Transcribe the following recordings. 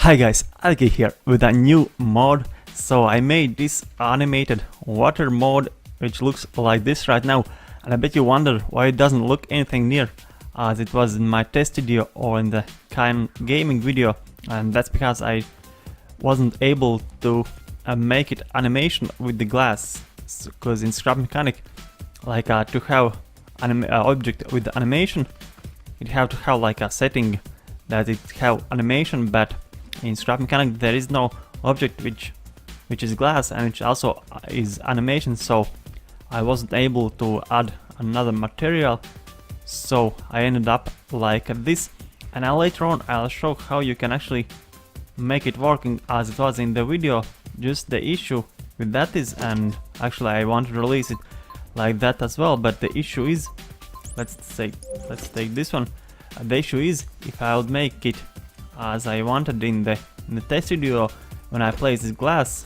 Hi guys, Alki here with a new mod. So I made this animated water mod which looks like this right now, and I bet you wonder why it doesn't look anything near as it was in my test video or in the kind gaming video, and that's because I wasn't able to make it animation with the glass, because in Scrap Mechanic, like to have an object with the animation, it have to have like a setting that it have animation, but in Scrap Mechanic there is no object which is glass and which also is animation, so I wasn't able to add another material, so I ended up like this. And later on I'll show how you can actually make it working as it was in the video. Just the issue with that is, and actually I want to release it like that as well, but the issue is, let's take this one. The issue is, if I would make it as I wanted in the test video, when I place this glass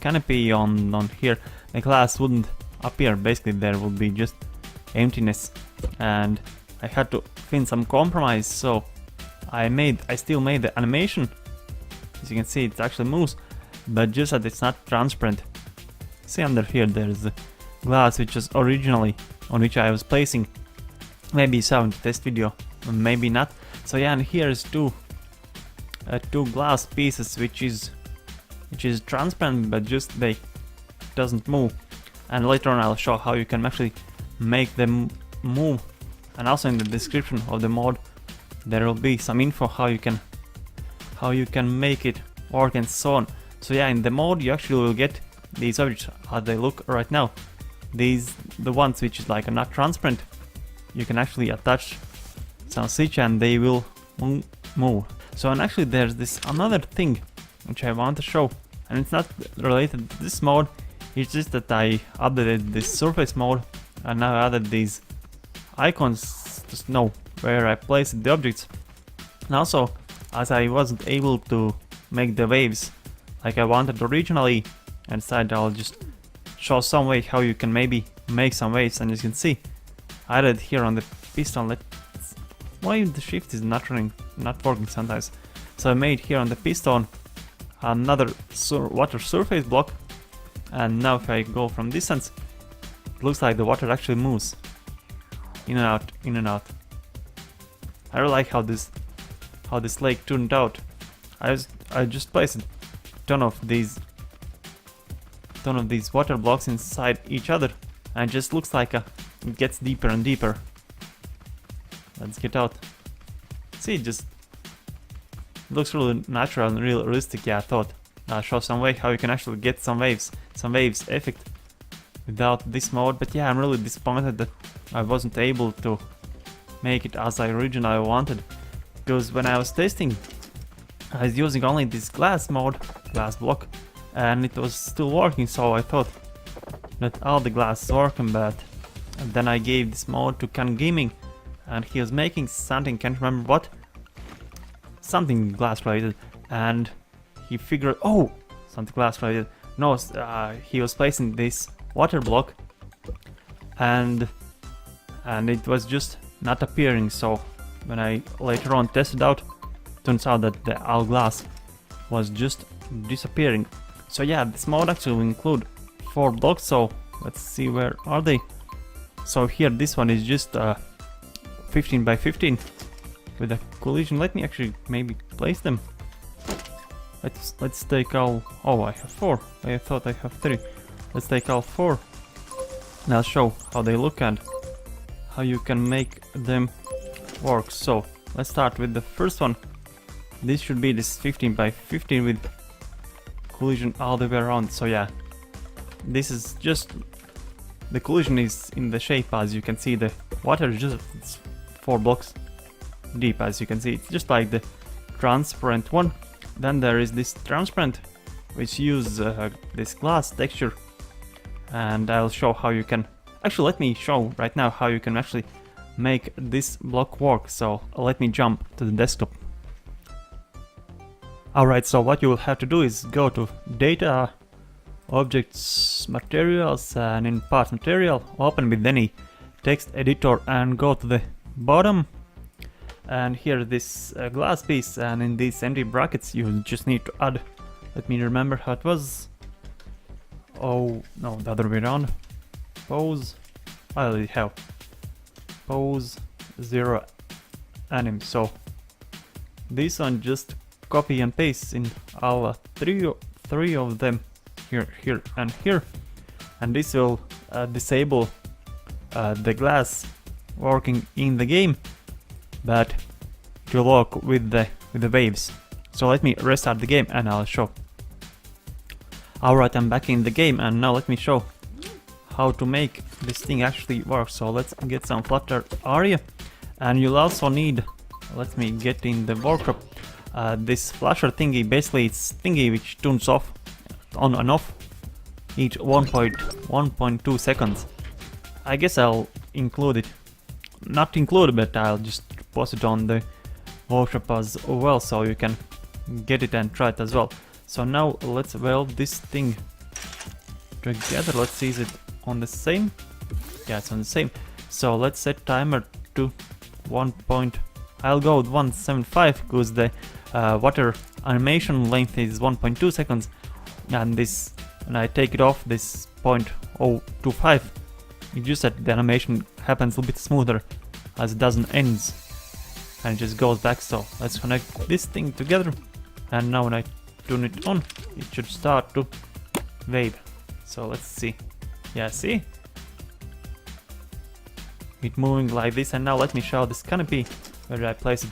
canopy on here, the glass wouldn't appear. Basically there would be just emptiness, and I had to find some compromise. So I still made the animation. As you can see, it actually moves, but just that it's not transparent. See, under here there's the glass which was originally on which I was placing. Maybe you saw in the test video, maybe not. So yeah, and here is two glass pieces which is transparent, but just they doesn't move. And later on I'll show how you can actually make them move, and also in the description of the mod there will be some info how you can make it work and so on. So yeah, in the mod you actually will get these objects as they look right now. The ones which is like not transparent, you can actually attach some switch and they will move. So, and actually there's this another thing which I want to show, and it's not related to this mode, it's just that I updated this surface mode and now added these icons to know where I placed the objects. And also, as I wasn't able to make the waves like I wanted originally, I decided I'll just show some way how you can maybe make some waves. And as you can see, I added here on the piston, why the shift is not working sometimes. So I made here on the piston another water surface block, and now if I go from distance, it looks like the water actually moves in and out, in and out. I really like how this lake turned out. I just placed a ton of these water blocks inside each other, and it just looks like it gets deeper and deeper. Let's get out. See, it just looks really natural and realistic. Yeah, I thought I'll show some way how you can actually get some waves effect without this mode. But yeah, I'm really disappointed that I wasn't able to make it as I originally wanted, because when I was testing I was using only this glass block, and it was still working, so I thought that all the glass is working. But then I gave this mode to Can Gaming, and he was making something, can't remember what, something glass related, and he figured, oh, something glass related, no, he was placing this water block and it was just not appearing. So when I later on tested out, turns out that the all glass was just disappearing. So yeah, this mode actually will include 4 blocks, so let's see, where are they. So here, this one is just 15 by 15 with a collision. Let me actually maybe place them. Let's take all, oh, I have 4, I thought I have 3. Let's take all 4 and I'll show how they look and how you can make them work. So let's start with the first one. This should be this 15 by 15 with collision all the way around. So yeah, this is just, the collision is in the shape, as you can see. The water is just 4 blocks deep, as you can see. It's just like the transparent one. Then there is this transparent which uses this glass texture, and I'll show how you can, actually let me show right now how you can actually make this block work. So let me jump to the desktop. Alright, so what you will have to do is go to Data, Objects, Materials, and in Part Material, open with any text editor and go to the bottom and here this glass piece, and in these empty brackets you just need to add, let me remember how it was. Oh no, the other way around. Pose, I already have pose 0 anim. So this one just copy and paste in all three of them, here, here and here, and this will disable the glass working in the game, but it will work with the waves. So let me restart the game and I'll show. Alright, I'm back in the game, and now let me show how to make this thing actually work. So let's get some Flutter area, and you'll also need, let me get in the workshop, this flasher thingy. Basically it's thingy which turns off, on and off, each 1.2 seconds. I guess I'll include it, not include it, but I'll just post it on the workshop as well, so you can get it and try it as well. So now let's weld this thing together. Let's see, is it on the same? Yeah, it's on the same. So let's set timer to I'll go with 175 because the water animation length is 1.2 seconds, and I take it off this 0.025. It's just that the animation happens a little bit smoother as it doesn't ends and it just goes back. So let's connect this thing together, and now when I turn it on, it should start to wave. So let's see. Yeah, see? It moving like this, and now let me show this canopy. Where did I place it?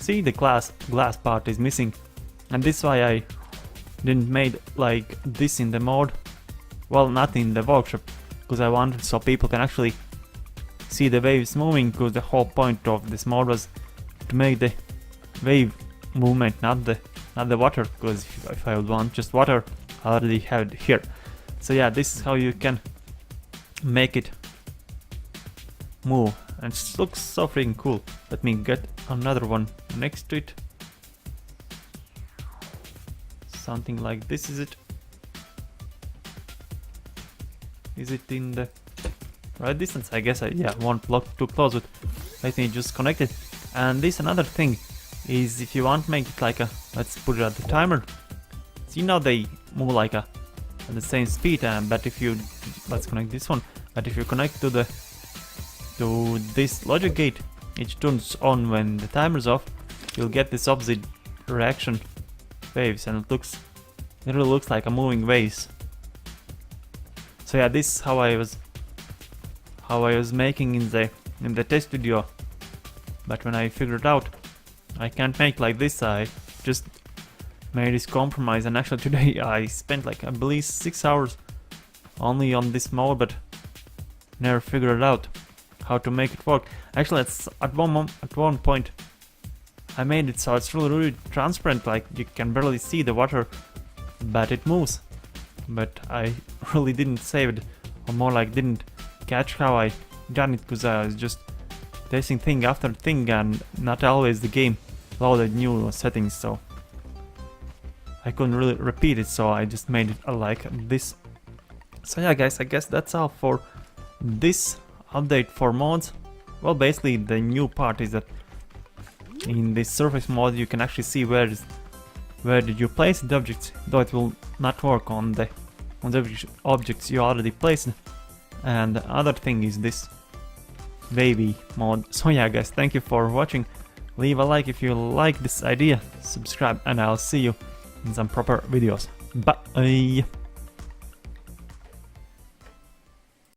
See, the glass part is missing, and this is why I didn't made like this in the mod. Well, not in the workshop, because I wanted so people can actually see the waves moving, because the whole point of this mod was to make the wave movement, not the water, because if I would want just water, I already have it here. So yeah, this is how you can make it move, and it looks so freaking cool. Let me get another one next to it. Something like this, is it? Is it in the right distance? I guess yeah, won't block too close with. Let me just connect it. And this another thing is, if you want to make it like a, let's put it at the timer. See, now they move like at the same speed, but if you, let's connect this one, but if you connect to this logic gate, it turns on when the timer's off. You'll get this opposite reaction waves, and it really looks like a moving waves. So yeah, this is how I was making in the test video, but when I figured out I can't make like this, I just made this compromise, and actually today I spent like, I believe, 6 hours only on this mode, but never figured out how to make it work. Actually, it's at one point I made it so it's really transparent, like you can barely see the water, but it moves. But I really didn't save it, or more like didn't catch how I done it, because I was just testing thing after thing, and not always the game loaded new settings, so I couldn't really repeat it, so I just made it like this. So yeah guys, I guess that's all for this update for mods. Well, basically the new part is that in this surface mode you can actually see where did you place the objects, though it will not work on the objects you already placed. And the other thing is this wavy mode. So yeah guys, thank you for watching. Leave a like if you like this idea, subscribe, and I'll see you in some proper videos. Bye!